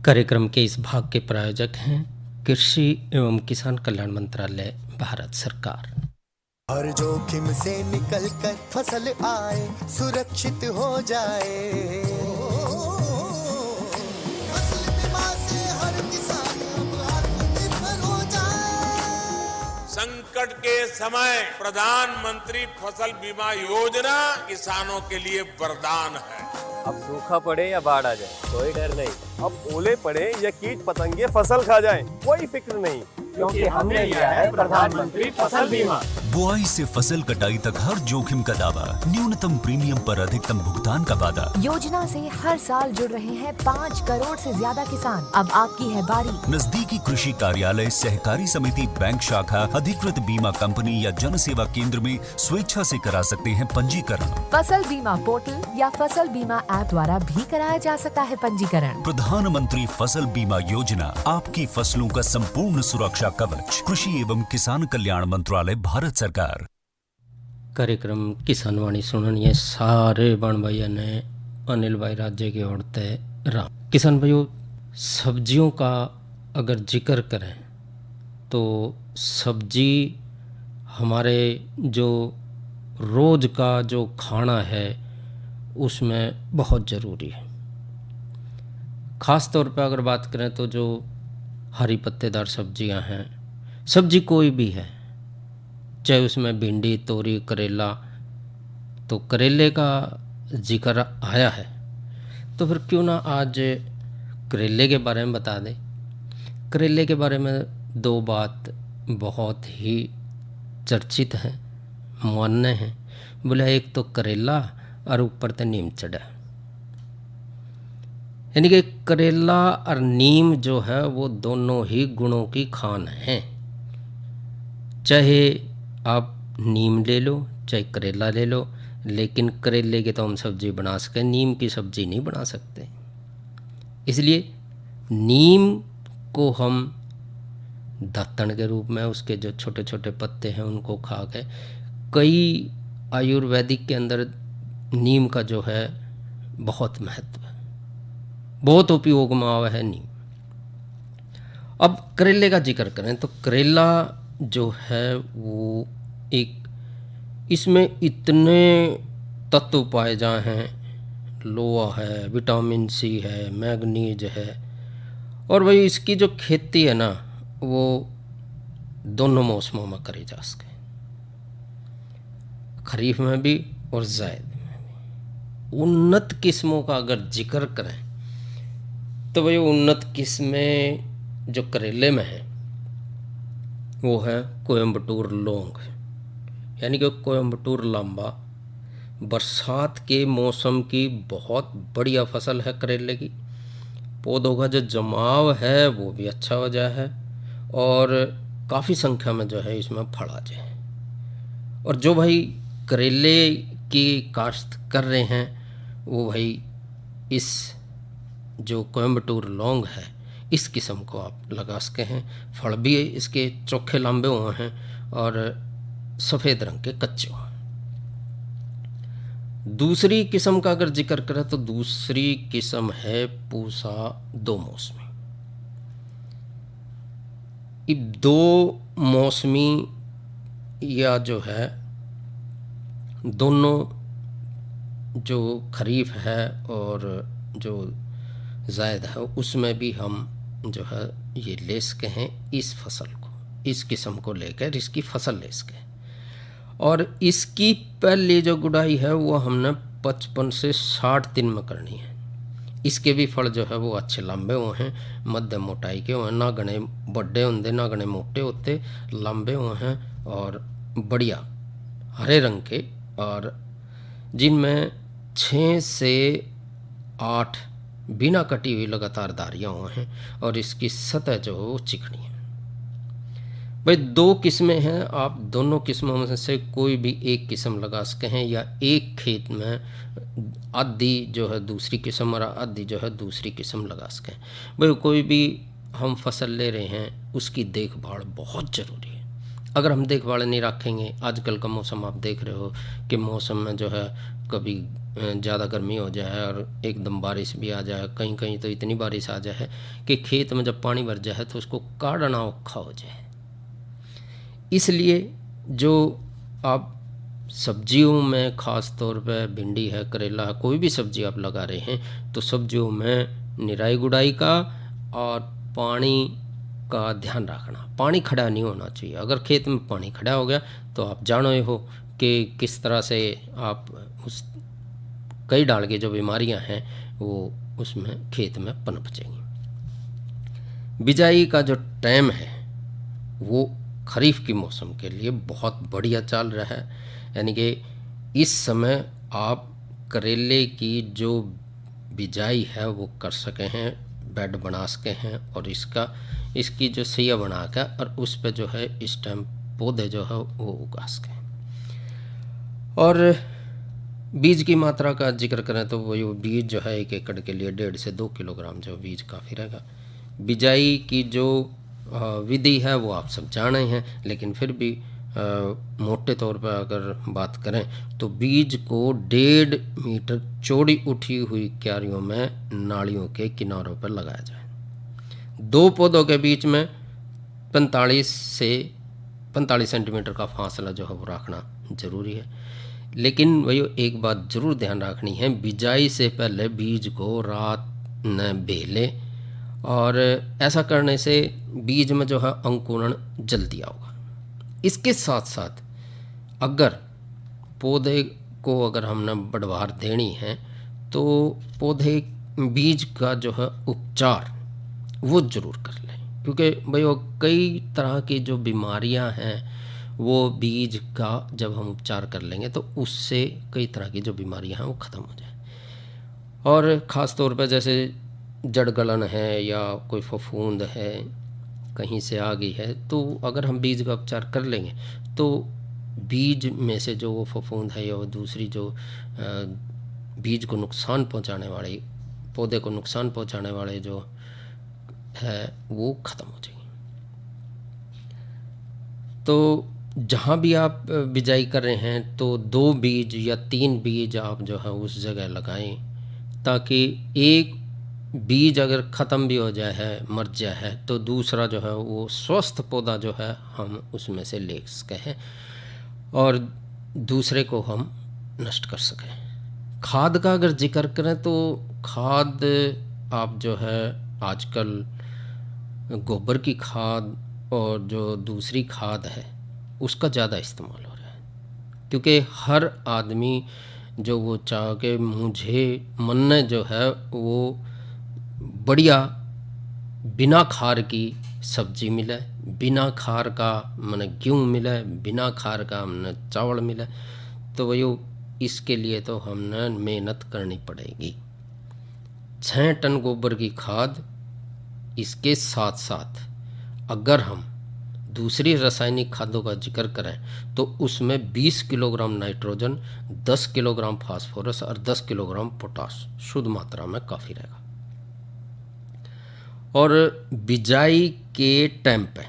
कार्यक्रम के इस भाग के प्रायोजक हैं कृषि एवं किसान कल्याण मंत्रालय, भारत सरकार। हर जोखिम से निकल कर फसल आए, सुरक्षित हो जाए। फसल बीमा से हर किसान अब आत्मनिर्भर हो जाए। संकट के समय प्रधानमंत्री फसल बीमा योजना किसानों के लिए वरदान है। अब सूखा पड़े या बाढ़ आ जाए कोई डर नहीं, अब ओले पड़े या कीट पतंगे फसल खा जाए कोई फिक्र नहीं, क्योंकि हमने लिया है प्रधानमंत्री फसल बीमा। बुआई से फसल कटाई तक हर जोखिम का दावा, न्यूनतम प्रीमियम पर अधिकतम भुगतान का वादा। योजना से हर साल जुड़ रहे हैं 5 करोड़ से ज्यादा किसान। अब आपकी है बारी। नजदीकी कृषि कार्यालय, सहकारी समिति, बैंक शाखा, अधिकृत बीमा कंपनी या जन सेवा केंद्र में स्वेच्छा से करा सकते हैं पंजीकरण। फसल बीमा पोर्टल या फसल बीमा ऐप द्वारा भी कराया जा सकता है पंजीकरण। प्रधानमंत्री फसल बीमा योजना, आपकी फसलों का संपूर्ण सुरक्षा कवच। कृषि एवं किसान कल्याण मंत्रालय, भारत सरकार। कार्यक्रम किसान वाणी सुननिए सारे बण भाइयों ने अनिल भाई राज्य की औरते राम। किसान भाइयों, सब्जियों का अगर जिक्र करें तो सब्जी हमारे जो रोज़ का जो खाना है उसमें बहुत ज़रूरी है। ख़ास तौर पर अगर बात करें तो जो हरी पत्तेदार सब्जियां हैं, सब्जी कोई भी है, चाहे उसमें भिंडी, तोरी, करेला, तो करेले का जिक्र आया है तो फिर क्यों ना आज करेले के बारे में बता दें। करेले के बारे में 2 बात बहुत ही चर्चित हैं, मान्य हैं। बोला एक तो करेला और ऊपर से नीम चढ़ा, यानी कि करेला और नीम जो है वो दोनों ही गुणों की खान हैं। चाहे आप नीम ले लो चाहे करेला ले लो, लेकिन करेले की तो हम सब्जी बना सकें, नीम की सब्जी नहीं बना सकते। इसलिए नीम को हम दातन के रूप में, उसके जो छोटे छोटे पत्ते हैं उनको खा के, कई आयुर्वेदिक के अंदर नीम का जो है बहुत महत्व है, बहुत उपयोग में आवा है नीम। अब करेले का जिक्र करें तो करेला जो है वो एक, इसमें इतने तत्व पाए जाए हैं, लोहा है, विटामिन सी है, मैग्नीज है, और वही इसकी जो खेती है ना वो दोनों मौसमों में करी जा सके, खरीफ में भी और जायद में भी। उन्नत किस्मों का अगर जिक्र करें तो भाई उन्नत किस्में जो करेले में है वो है कोयम्बटूर लौंग, यानी कि कोयम्बटूर लांबा। बरसात के मौसम की बहुत बढ़िया फसल है करेले की। पौधों का जो जमाव है वो भी अच्छा हो जाए है और काफ़ी संख्या में जो है इसमें फल आ जाए। और जो भाई करेले की काश्त कर रहे हैं वो भाई इस जो कोयम्बटूर लौंग है इस किस्म को आप लगा सके हैं। फल भी इसके चोखे लंबे हुए हैं और सफ़ेद रंग के कच्चे हुए। दूसरी किस्म का अगर जिक्र करें तो दूसरी किस्म है पूसा 2 मौसमी। अब 2 मौसमी या जो है दोनों, जो खरीफ है और जो जायद है, उसमें भी हम जो है ये ले सके हैं इस फसल को, इस किस्म को लेकर इसकी फसल ले सके। और इसकी पहली जो गुड़ाई है वो हमने 55 से 60 दिन में करनी है। इसके भी फल जो है वो अच्छे लंबे हुए हैं, मध्यम मोटाई के हुए हैं, ना घने बड़े होंगे ना घने मोटे होते, लंबे हुए हैं और बढ़िया हरे रंग के, और जिनमें 6 से 8 बिना कटी हुई लगातार धारियाँ हुए हैं और इसकी सतह जो है वो चिकनी है। भाई 2 किस्में हैं, आप दोनों किस्मों में से कोई भी एक किस्म लगा सके हैं, या एक खेत में आधी जो है दूसरी किस्म और आधी जो है दूसरी किस्म लगा सकें। भाई कोई भी हम फसल ले रहे हैं उसकी देखभाल बहुत ज़रूरी है। अगर हम देखभाल नहीं रखेंगे, आजकल का मौसम आप देख रहे हो कि मौसम में जो है कभी ज़्यादा गर्मी हो जाए और एकदम बारिश भी आ जाए, कहीं कहीं तो इतनी बारिश आ जाए कि खेत में जब पानी भर जाए तो उसको काटना औखा हो जाए। इसलिए जो आप सब्जियों में ख़ास तौर पे भिंडी है, करेला है, कोई भी सब्जी आप लगा रहे हैं तो सब्जियों में निराई गुड़ाई का और पानी का ध्यान रखना। पानी खड़ा नहीं होना चाहिए। अगर खेत में पानी खड़ा हो गया तो आप जानो हो कि किस तरह से आप उस कई डाल की जो बीमारियां हैं वो उसमें खेत में पनप जाएंगी। बिजाई का जो टाइम है वो खरीफ की मौसम के लिए बहुत बढ़िया चल रहा है, यानी कि इस समय आप करेले की जो बिजाई है वो कर सके हैं, बेड बना सके हैं और इसकी जो सैया बना कर और उस पे जो है इस टाइम पौधे जो है वो उगा सकें। और बीज की मात्रा का जिक्र करें तो वो बीज जो है 1 एकड़ के लिए 1.5 से 2 किलोग्राम जो बीज काफ़ी रहेगा। बिजाई की जो विधि है वो आप सब जाने हैं, लेकिन फिर भी मोटे तौर पर अगर बात करें तो बीज को 1.5 मीटर चौड़ी उठी हुई क्यारियों में नालियों के किनारों पर लगाया जाए। 2 पौधों के बीच में 45 सेंटीमीटर का फासला जो है वो रखना ज़रूरी है। लेकिन वही एक बात ज़रूर ध्यान रखनी है, बिजाई से पहले बीज को रात न बेले और ऐसा करने से बीज में जो है अंकुरण जल्दी होगा। इसके साथ साथ अगर पौधे को अगर हमने बढ़वार देनी है तो पौधे बीज का जो है उपचार वो ज़रूर कर लें, क्योंकि भाई वो कई तरह की जो बीमारियां हैं वो बीज का जब हम उपचार कर लेंगे तो उससे कई तरह की जो बीमारियां हैं वो ख़त्म हो जाए। और ख़ास तौर पर जैसे जड़ गलन है या कोई फफूंद है कहीं से आ गई है, तो अगर हम बीज का उपचार कर लेंगे तो बीज में से जो वो फफूंद है या वो दूसरी जो बीज को नुकसान पहुंचाने वाले, पौधे को नुकसान पहुंचाने वाले जो है वो ख़त्म हो जाएंगे। तो जहाँ भी आप बिजाई कर रहे हैं तो 2 बीज या 3 बीज आप जो है उस जगह लगाएं, ताकि एक बीज अगर ख़त्म भी हो जाए है, मर जाए है, तो दूसरा जो है वो स्वस्थ पौधा जो है हम उसमें से ले सके हैं और दूसरे को हम नष्ट कर सकें। खाद का अगर जिक्र करें तो खाद आप जो है आजकल गोबर की खाद और जो दूसरी खाद है उसका ज़्यादा इस्तेमाल हो रहा है, क्योंकि हर आदमी जो वो चाह के मुझे मन ने जो है वो बढ़िया बिना खार की सब्जी मिले, बिना खार का मैंने गेहूँ मिले, बिना खार का हमने चावल मिले, तो वही इसके लिए तो हमने मेहनत करनी पड़ेगी। 6 टन गोबर की खाद, इसके साथ साथ अगर हम दूसरी रासायनिक खादों का जिक्र करें तो उसमें 20 किलोग्राम नाइट्रोजन, 10 किलोग्राम फास्फोरस और 10 किलोग्राम पोटाश शुद्ध मात्रा में काफ़ी रहेगा। और बिजाई के टाइम पे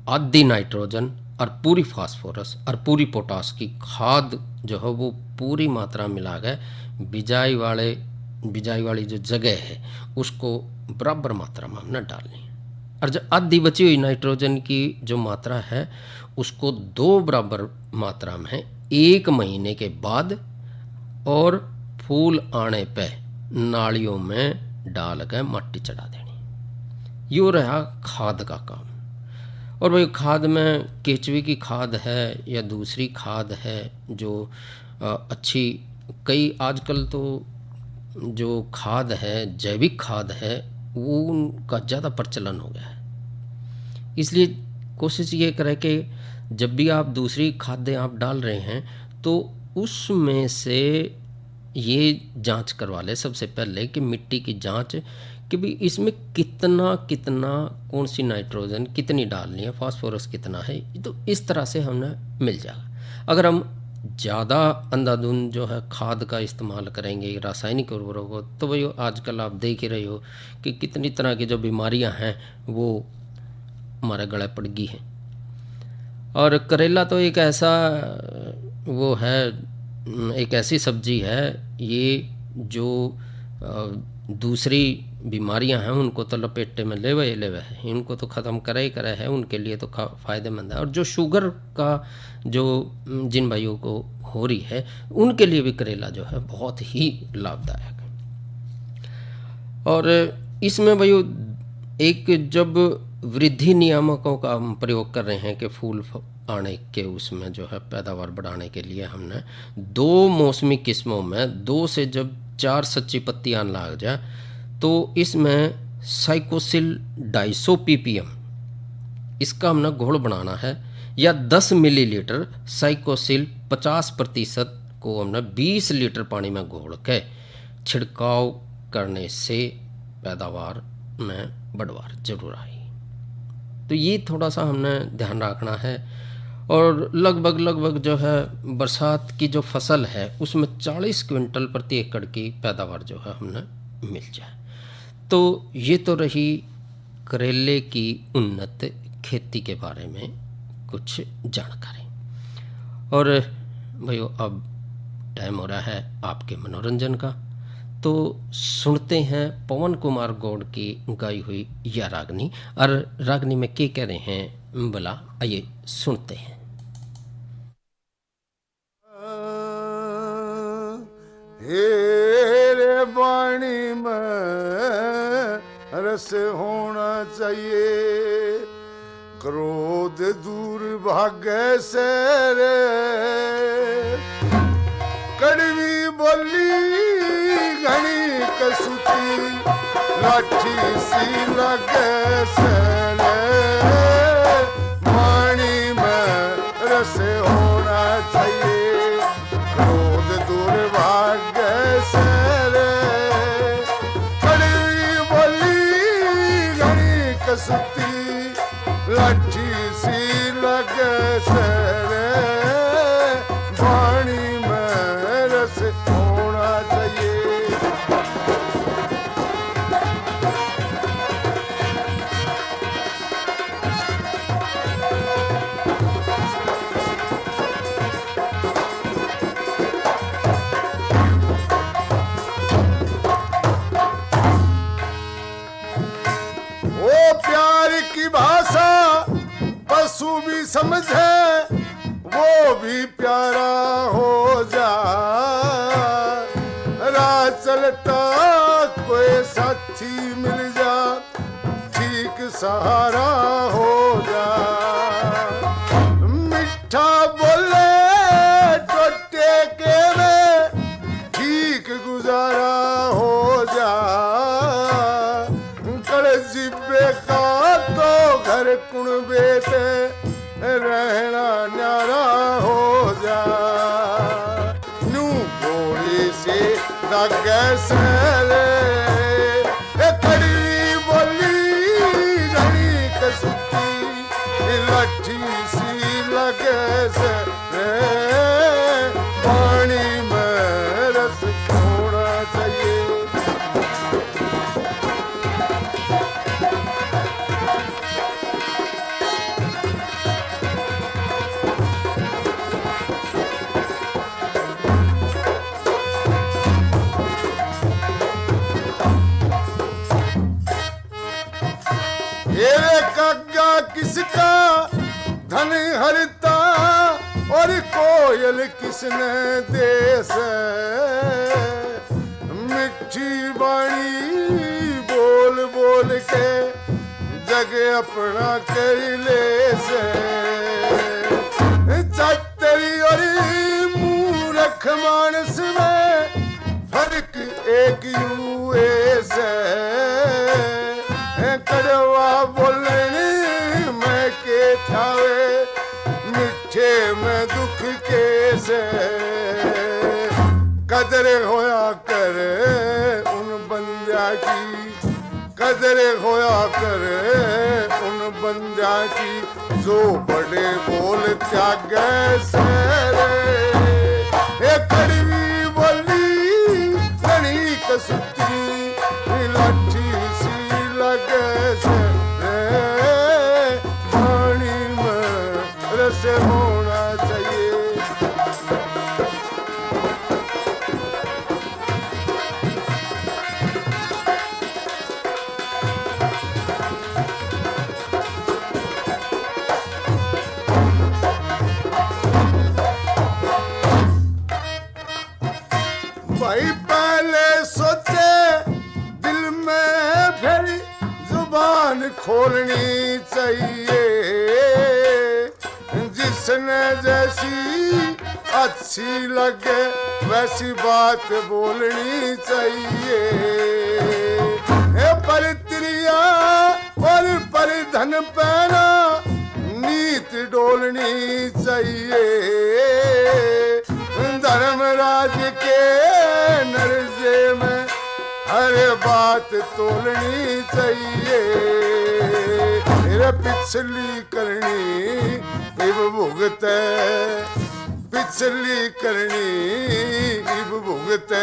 आधी नाइट्रोजन और पूरी फास्फोरस और पूरी पोटाश की खाद जो है वो पूरी मात्रा मिला के बिजाई वाली जो जगह है उसको बराबर मात्रा में हमने डालनी है। और जो आधी बची हुई नाइट्रोजन की जो मात्रा है उसको 2 बराबर मात्रा में 1 महीने के बाद और फूल आने पे नालियों में डाल कर मट्टी चढ़ा देनी। यो रहा खाद का काम। और वही खाद में केचुए की खाद है या दूसरी खाद है जो अच्छी, कई आजकल तो जो खाद है जैविक खाद है वो उनका ज़्यादा प्रचलन हो गया है। इसलिए कोशिश ये करें कि जब भी आप दूसरी खादें आप डाल रहे हैं तो उसमें से ये जांच करवा लें सबसे पहले कि मिट्टी की जांच कि भी इसमें कितना कौन सी नाइट्रोजन कितनी डालनी है, फास्फोरस कितना है, तो इस तरह से हमें मिल जाएगा। अगर हम ज़्यादा अंधाधुंध जो है खाद का इस्तेमाल करेंगे रासायनिक उर्वरकों तो वही आजकल आप देख ही रहे हो कि कितनी तरह की जो बीमारियां हैं वो हमारे गले पड़ गई हैं। और करेला तो एक ऐसा वो है एक ऐसी सब्जी है, ये जो दूसरी बीमारियां हैं उनको तो लपेटे में लेवे है, इनको तो ख़त्म करे ही करे है, उनके लिए तो फ़ायदेमंद है। और जो शुगर का जो जिन भाइयों को हो रही है उनके लिए भी करेला जो है बहुत ही लाभदायक है। और इसमें भाइयों एक जब वृद्धि नियामकों का हम प्रयोग कर रहे हैं कि फूल आने के उसमें जो है पैदावार बढ़ाने के लिए हमने 2 मौसमी किस्मों में 2 से जब 4 सच्ची पत्तियां लग जाए तो इसमें साइकोसिल डाइसो ppm इसका हमने घोल बनाना है, या 10 मिलीलीटर साइकोसिल 50% को हमने 20 लीटर पानी में घोल के छिड़काव करने से पैदावार में बढ़वार जरूर आई। तो ये थोड़ा सा हमने ध्यान रखना है। और लगभग जो है बरसात की जो फसल है उसमें 40 क्विंटल प्रति एकड़ की पैदावार जो है हमने मिल जाए। तो ये तो रही करेले की उन्नत खेती के बारे में कुछ जानकारी। और भाइयों अब टाइम हो रहा है आपके मनोरंजन का, तो सुनते हैं पवन कुमार गौड़ की गाई हुई या रागनी। और रागनी में क्या कह रहे हैं भला, आइए सुनते हैं। हेरे वाणी में रस होना चाहिए, क्रोध दूर भागे से रे, कड़वी बोली घनी कसुती लाठी सी लगे से रे, वाणी में रस होना चाहिए, क्रोध दूर भागे से रे, कड़वी बोली घनी कसुती लाठी सी लगे से रे, वाणी में रस होना चाहिए। भाषा पशु भी समझे वो भी प्यारा हो जा, राह चलता कोई साथी मिल जा, ठीक सहारा हो जा, मिठा बोले टोटे के में ठीक गुजारा हो जा, जिब्बे का तो घर कुण बेटे रहना न्यारा हो जा, नू बोली से दागे से रे, कड़वी बोली घनी कसुती लाठी सी लगे से रे, पानी में रस होना चाहिए। येरे कागा किसका धन हरता, और कोयल किसने देश, मिठी बाणी बोल बोल के जग अपना कर ले से, चतरी और मूर्ख मानस में फर्क एक यूं ऐसे, कड़वा बोलने में के थावे मिठे में दुख के से, कदर होया करे उन बंदा की, कदर होया करे उन बंदा की जो बड़े बोल त्यागे से रे, कड़वी बोली घनी कसुती लाठी सी लगे से रे, पानी में रस होना चाहिए। खोलनी चाहिए, जिसने जैसी अच्छी लगे वैसी बात बोलनी चाहिए। पर त्रिया और पर धन पैना नीत डोलनी चाहिए। धर्मराज के नरजे में हर बात तोलनी चाहिए। पिछली करनी इब भुगते, पिछली करनी इब भुगते,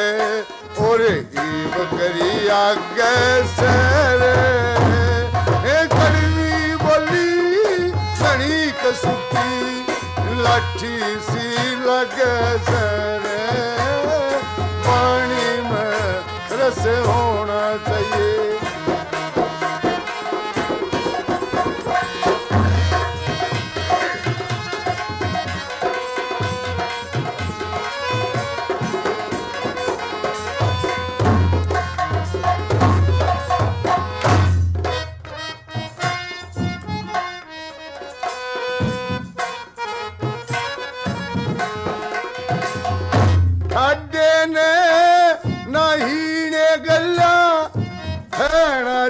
और इब करी आगे सर। कड़वी बोली कड़ी कसुती लाठी सी लगे सर। पानी में रस होना चाहिए।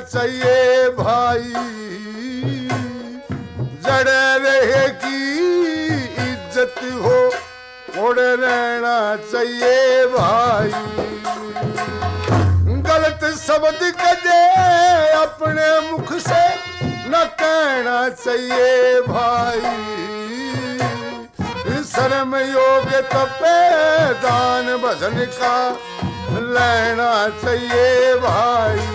चाहिए भाई, जड़े रहे की इज्जत हो, उड़ रहना चाहिए भाई। गलत शब्द कदे अपने मुख से न कहना चाहिए भाई। शर्म योग तपे दान भजन का लेना चाहिए भाई।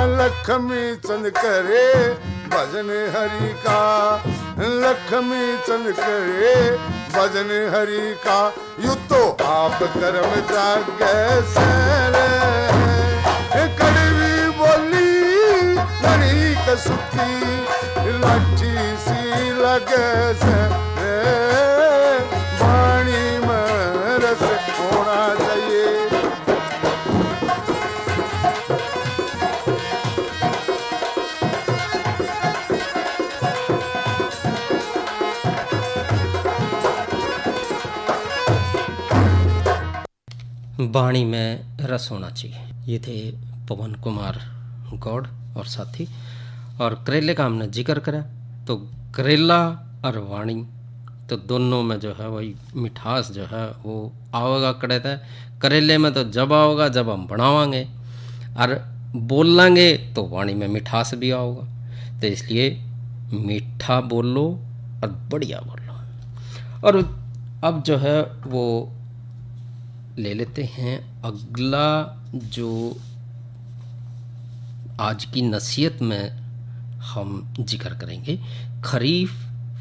लक्ष्मी चंद करे भजन हरि का, लक्ष्मी चंद करे भजन हरि का। यू तो आप कर्म जागे सर। कड़वी बोली कड़ी कसुती लाठी सी लगे सर। पानी में रस होना चाहिए। वाणी में रस होना चाहिए। ये थे पवन कुमार गौड़ और साथी। और करेले का हमने जिक्र करा, तो करेला और वाणी तो दोनों में जो है वही मिठास जो है वो आवेगा कड़े थे। करेले में तो जब आओगा जब हम बनावांगे, और बोलेंगे तो वाणी में मिठास भी आओगा। तो इसलिए मीठा बोलो और बढ़िया बोलो। और अब जो है वो ले लेते हैं अगला, जो आज की नसीहत में हम जिक्र करेंगे, खरीफ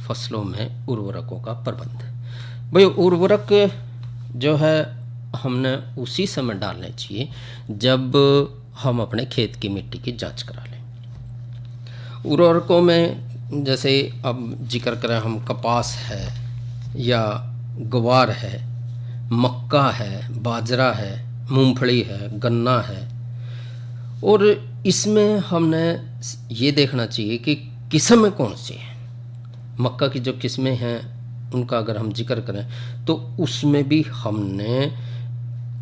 फसलों में उर्वरकों का प्रबंध। भाई उर्वरक जो है हमने उसी समय डालने चाहिए जब हम अपने खेत की मिट्टी की जांच करा लें। उर्वरकों में जैसे अब जिक्र करें हम, कपास है या ग्वार है, मक्का है, बाजरा है, मूंगफली है, गन्ना है। और इसमें हमने ये देखना चाहिए कि किस्में कौन सी हैं। मक्का की जो किस्में हैं उनका अगर हम जिक्र करें तो उसमें भी हमने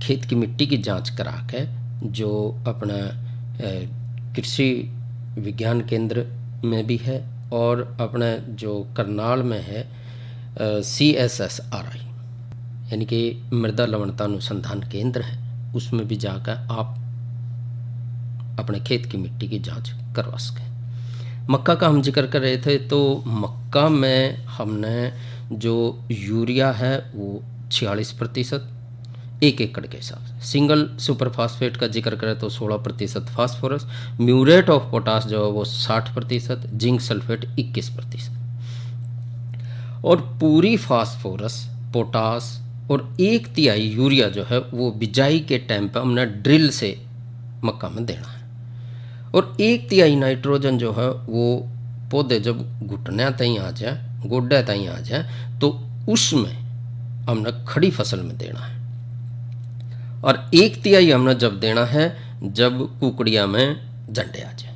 खेत की मिट्टी की जांच करा के, जो अपना कृषि विज्ञान केंद्र में भी है और अपने जो करनाल में है CSSRI यानी कि मृदा लवणता अनुसंधान केंद्र है, उसमें भी जाकर आप अपने खेत की मिट्टी की जांच करवा सकें। मक्का का हम जिक्र कर रहे थे, तो मक्का में हमने जो यूरिया है वो 46% 1 एकड़ के हिसाब से। सिंगल सुपर फास्फेट का जिक्र करें तो 16% फास्फोरस, म्यूरेट ऑफ पोटास जो है वो 60%, जिंक सल्फेट 21%। और पूरी फास्फोरस, पोटास और 1/3 यूरिया जो है वो बिजाई के टाइम पे हमने ड्रिल से मक्का में देना है। और 1/3 नाइट्रोजन जो है वो पौधे जब घुटने तई आ जाए, गोड्डे तई आ जाए, तो उसमें हमने खड़ी फसल में देना है। और 1/3 हमने जब देना है जब कुकड़िया में झंडे आ जाए।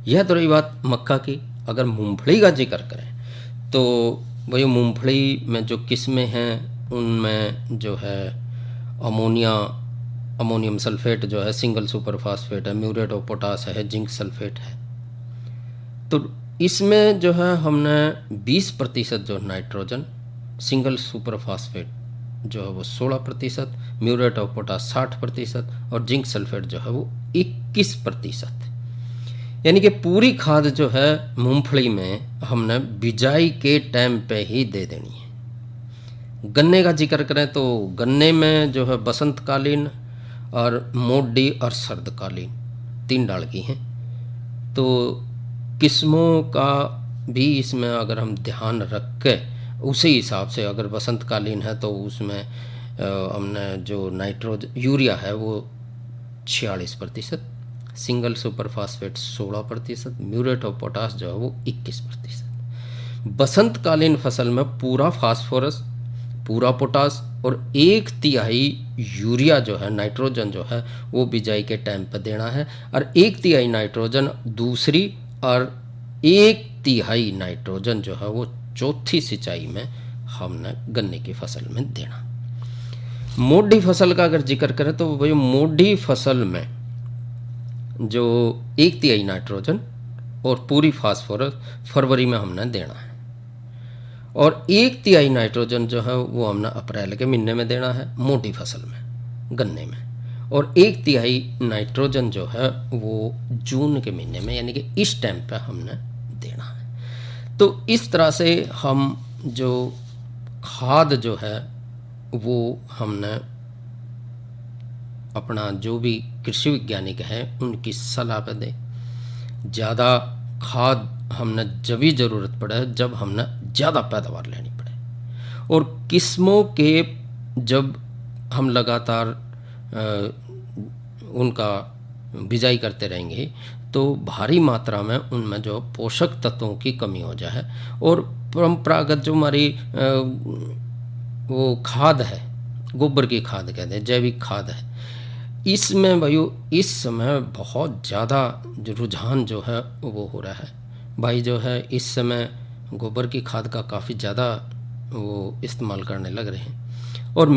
यह तो रही बात मक्का की। अगर मूंगफली का जिक्र करें तो वही मूंगफली में जो किस्में हैं उनमें जो है अमोनियम सल्फेट जो है, सिंगल सुपर फास्फेट है, म्यूरेट ऑफ पोटास है, जिंक सल्फेट है। तो इसमें जो है हमने 20% जो नाइट्रोजन, सिंगल सुपर फास्फेट जो है वो 16%, म्यूरेट ऑफ पोटास 60% और जिंक सल्फेट जो है वो 21%। यानी कि पूरी खाद जो है मूंगफली में हमने बिजाई के टाइम पे ही दे देनी है। गन्ने का जिक्र करें तो गन्ने में जो है बसंतकालीन और मोडी और सर्दकालीन 3 डाल की हैं। तो किस्मों का भी इसमें अगर हम ध्यान रख के उसी हिसाब से, अगर बसंतकालीन है तो उसमें हमने जो यूरिया है वो 46%, single super phosphate 16%, muriate of potash जो है वो 21%। बसंतकालीन फसल में पूरा फास्फोरस, पूरा पोटास और 1/3 यूरिया जो है, नाइट्रोजन जो है वो बिजाई के टाइम पर देना है, और 1/3 नाइट्रोजन दूसरी और 1/3 नाइट्रोजन जो है वो चौथी सिंचाई में हमने गन्ने की फसल में देना। मोडी फसल का अगर जिक्र करें तो भाई मोडी फसल में जो 1/3 नाइट्रोजन और पूरी फास्फोरस फरवरी में हमने देना है, और 1/3 नाइट्रोजन जो है वो हमने अप्रैल के महीने में देना है मोटी फसल में, गन्ने में, और 1/3 नाइट्रोजन जो है वो जून के महीने में, यानी कि इस टाइम पे हमने देना है। तो इस तरह से हम जो खाद जो है वो हमने अपना जो भी कृषि वैज्ञानिक हैं उनकी सलाह पे दें। ज़्यादा खाद हमने जब भी ज़रूरत पड़े जब हमने ज़्यादा पैदावार लेनी पड़े, और किस्मों के जब हम लगातार उनका बिजाई करते रहेंगे तो भारी मात्रा में उनमें जो पोषक तत्वों की कमी हो जाए, और परंपरागत जो हमारी वो खाद है, गोबर की खाद कहते हैं, जैविक खाद है, इसमें भाई इस समय बहुत ज़्यादा जो रुझान जो है वो हो रहा है। भाई जो है इस समय गोबर की खाद का काफ़ी ज़्यादा वो इस्तेमाल करने लग रहे हैं, और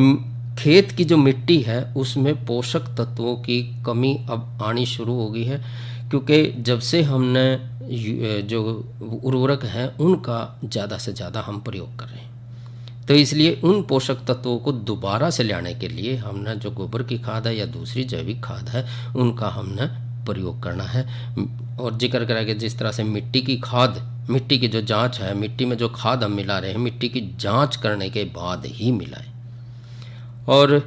खेत की जो मिट्टी है उसमें पोषक तत्वों की कमी अब आनी शुरू हो गई है, क्योंकि जब से हमने जो उर्वरक हैं उनका ज़्यादा से ज़्यादा हम प्रयोग कर रहे हैं। तो इसलिए उन पोषक तत्वों को दोबारा से लाने के लिए हमने जो गोबर की खाद है या दूसरी जैविक खाद है उनका हमने प्रयोग करना है। और जिक्र करा कि जिस तरह से मिट्टी की खाद, मिट्टी की जो जांच है, मिट्टी में जो खाद हम मिला रहे हैं मिट्टी की जांच करने के बाद ही मिलाएं। और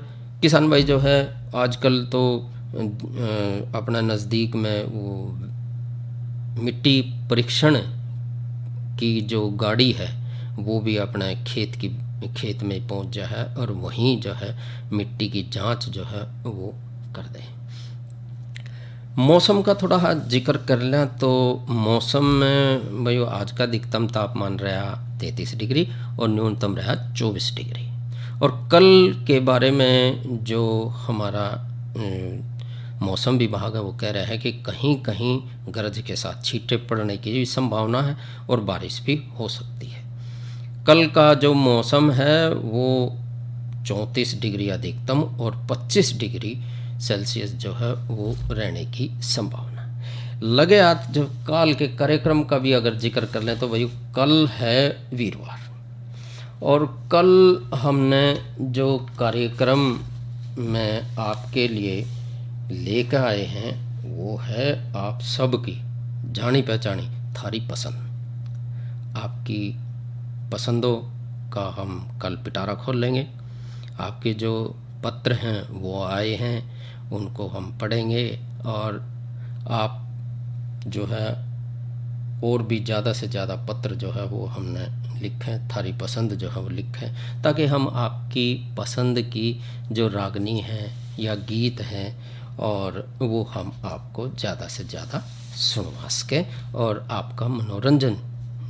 किसान भाई जो है आजकल तो अपना नज़दीक में वो मिट्टी परीक्षण की जो गाड़ी है वो भी अपने खेत में पहुंच जा है और वहीं जो है मिट्टी की जांच जो है वो कर दे। मौसम का थोड़ा जिक्र कर लें तो मौसम में भाई आज का अधिकतम तापमान रहा 33 डिग्री और न्यूनतम रहा 24 डिग्री। और कल के बारे में जो हमारा मौसम विभाग है वो कह रहा है कि कहीं कहीं गरज के साथ छींटे पड़ने की भी संभावना है और बारिश भी हो सकती है। कल का जो मौसम है वो 34 डिग्री अधिकतम और 25 डिग्री सेल्सियस जो है वो रहने की संभावना है। लगे हाथ जो काल के कार्यक्रम का भी अगर जिक्र कर लें तो भाई कल है वीरवार, और कल हमने जो कार्यक्रम में आपके लिए लेकर आए हैं वो है आप सबकी जानी पहचानी थारी पसंद। आपकी पसंदों का हम कल पिटारा खोल लेंगे। आपके जो पत्र हैं वो आए हैं उनको हम पढ़ेंगे, और आप जो है और भी ज़्यादा से ज़्यादा पत्र जो है वो हमने लिखें, थारी पसंद जो है वो लिखें, ताकि हम आपकी पसंद की जो रागनी है या गीत हैं और वो हम आपको ज़्यादा से ज़्यादा सुनवा सकें और आपका मनोरंजन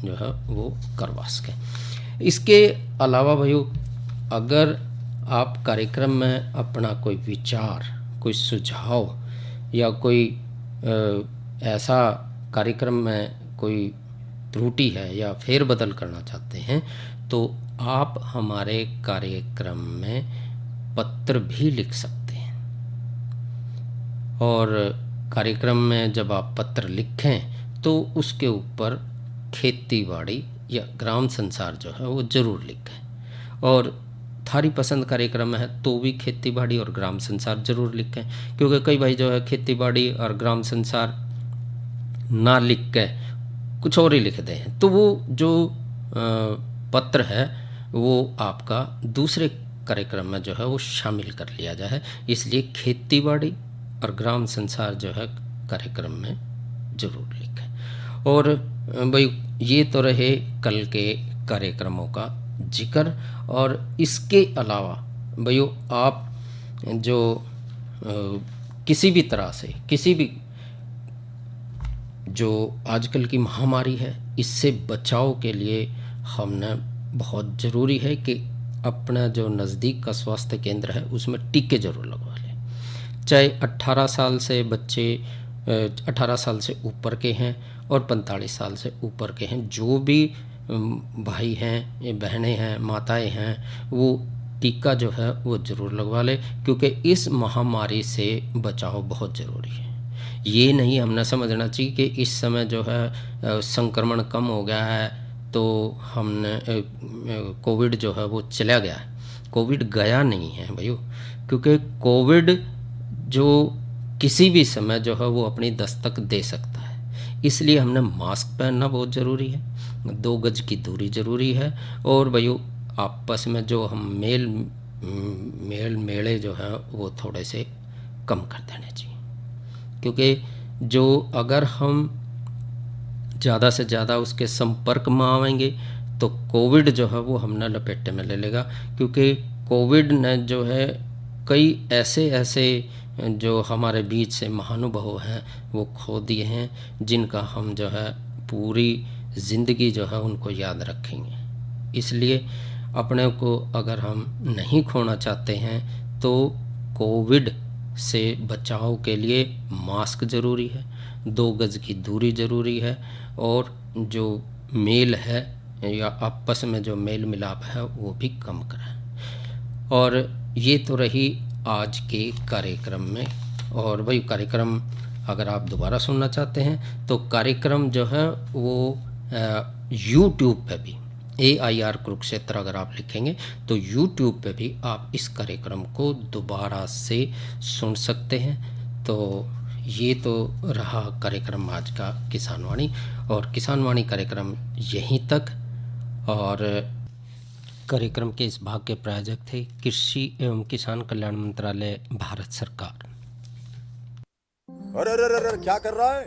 जो है वो करवा सकें। इसके अलावा भाइयों अगर आप कार्यक्रम में अपना कोई विचार, कोई सुझाव या कोई ऐसा कार्यक्रम में कोई त्रुटि है या फेरबदल करना चाहते हैं तो आप हमारे कार्यक्रम में पत्र भी लिख सकते हैं। और कार्यक्रम में जब आप पत्र लिखें तो उसके ऊपर खेती बाड़ी या ग्राम संसार जो है वो ज़रूर लिखें। और थारी पसंद कार्यक्रम है तो भी खेती बाड़ी और ग्राम संसार ज़रूर लिखें, क्योंकि कई भाई जो है खेती बाड़ी और ग्राम संसार ना लिख के कुछ और ही लिख दें हैं, तो वो जो पत्र है वो आपका दूसरे कार्यक्रम में जो है वो शामिल कर लिया जाए। इसलिए खेती बाड़ी और ग्राम संसार जो है कार्यक्रम में ज़रूर लिखें। और भाई ये तो रहे कल के कार्यक्रमों का जिक्र। और इसके अलावा भाई आप जो किसी भी तरह से किसी भी जो आजकल की महामारी है इससे बचाव के लिए हमने बहुत ज़रूरी है कि अपना जो नज़दीक का स्वास्थ्य केंद्र है उसमें टीके ज़रूर लगवा लें। चाहे 18 साल से बच्चे 18 साल से ऊपर के हैं और 45 साल से ऊपर के हैं, जो भी भाई हैं, बहनें हैं, माताएं हैं, वो टीका जो है वो ज़रूर लगवा लें, क्योंकि इस महामारी से बचाव बहुत ज़रूरी है। ये नहीं हमने समझना चाहिए कि इस समय जो है संक्रमण कम हो गया है तो हमने कोविड जो है वो चला गया है। कोविड गया नहीं है भाइयों, क्योंकि कोविड जो किसी भी समय जो है वो अपनी दस्तक दे सकता है। इसलिए हमने मास्क पहनना बहुत ज़रूरी है, 2 गज की दूरी ज़रूरी है। और भाइयों आपस में जो हम मेले जो हैं वो थोड़े से कम कर देने चाहिए, क्योंकि जो अगर हम ज़्यादा से ज़्यादा उसके संपर्क में आवेंगे तो कोविड जो है वो हमने लपेटे में ले लेगा। क्योंकि कोविड ने जो है कई ऐसे जो हमारे बीच से महानुभाव हैं वो खो दिए हैं, जिनका हम जो है पूरी ज़िंदगी जो है उनको याद रखेंगे। इसलिए अपने को अगर हम नहीं खोना चाहते हैं तो कोविड से बचाव के लिए मास्क ज़रूरी है, 2 गज की दूरी ज़रूरी है, और जो मेल है या आपस में जो मेल मिलाप है वो भी कम करें। और ये तो रही आज के कार्यक्रम में। और वही कार्यक्रम अगर आप दोबारा सुनना चाहते हैं तो कार्यक्रम जो है वो YouTube पे भी AIR कुरुक्षेत्र अगर आप लिखेंगे तो YouTube पे भी आप इस कार्यक्रम को दोबारा से सुन सकते हैं। तो ये तो रहा कार्यक्रम आज का किसान वाणी, और किसान वाणी कार्यक्रम यहीं तक। और कार्यक्रम के इस भाग के प्रायोजक थे कृषि एवं किसान कल्याण मंत्रालय, भारत सरकार। अरे अरे अरे क्या कर रहा है?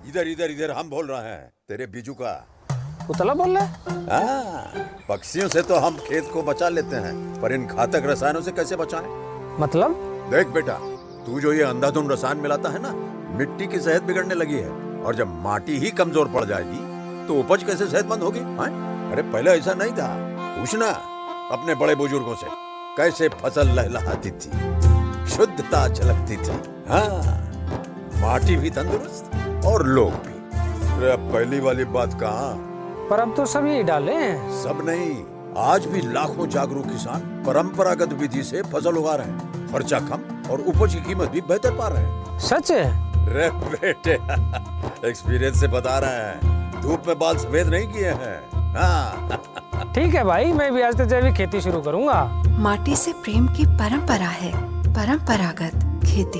इधर इधर इधर हम बोल रहे हैं तेरे बीजू का। उतला बोल रहा है? पक्षियों से तो हम खेत को बचा लेते हैं, पर इन घातक रसायनों से कैसे बचाएं? मतलब? देख बेटा, तू जो ये अंधाधुंध रसायन मिलाता है ना, मिट्टी की सेहत बिगड़ने लगी है। और जब माटी ही कमजोर पड़ जाएगी तो उपज कैसे सेहतमंद होगी? अरे पहले ऐसा नहीं था। पूछना अपने बड़े बुजुर्गों से, कैसे फसल लहलहाती थी, शुद्धता झलकती थी। हाँ, माटी भी तंदुरुस्त और लोग भी। अरे पहली वाली बात कहाँ? पर अब तो सब यही डाले हैं। सब नहीं, आज भी लाखों जागरूक किसान परंपरागत विधि से फसल उगा रहे हैं। खर्चा कम और उपज की कीमत भी बेहतर पा रहे हैं। सच है? रे बेटे एक्सपीरियंस से बता रहे हैं, धूप में बाल सफेद नहीं किए हैं। हाँ। ठीक है भाई, मैं भी आज से जैविक खेती शुरू करूंगा। माटी से प्रेम की परंपरा है, परंपरागत खेती।